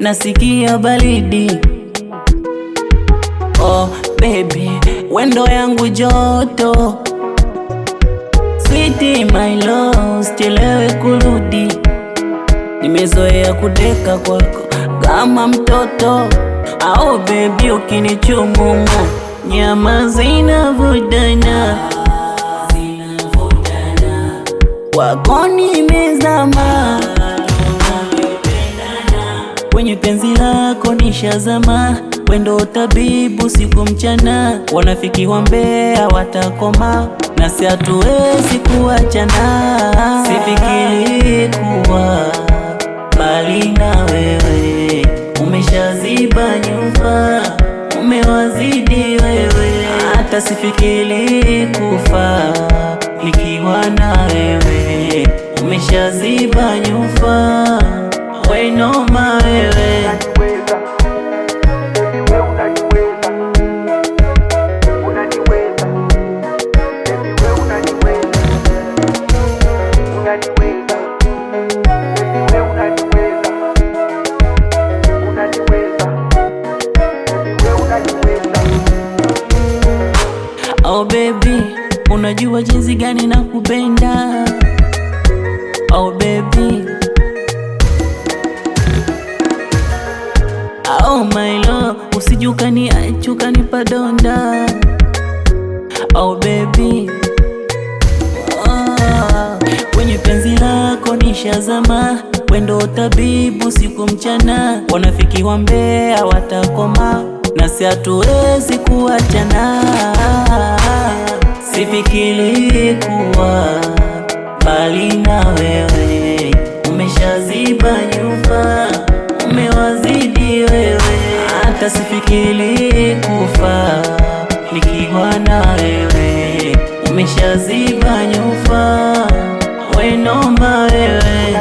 nasikia baridi. Oh baby, wendo yangu joto, sweetie my love, sichelewe kurudi. Nimezoea kudeka kwako kama mtoto. Oh baby, ukinichumu nyama zinavutana, wako nimezama, kwenye penzi lako nishazama. Wendo tabibu siku mchana, wanafiki wa Mbeya watakoma, nasi hatuwezi kuachana. Sifikiri kuwa mbali na wewe, umeshaziba nyumba, umewazidi wewe. Hata sifikiri kufa nikiwa na wewe, umeshaziba nyumba, we noma wewe. Oh baby, unajua jinsi gani nakupenda. Oh baby, oh my love, usijukani achukani padonda. Oh baby, kwenye penzi lako nishazama. Wendo tabibu siku mchana, wanafiki wa Mbeya watakoma, nasi hatuwezi kuachana. Sifikiri kuwa mbali na wewe, umeshaziba nyumba, umewazidi wewe. Hata sifikiri kufa nikiwa na wewe, umeshaziba nyumba, we noma wewe.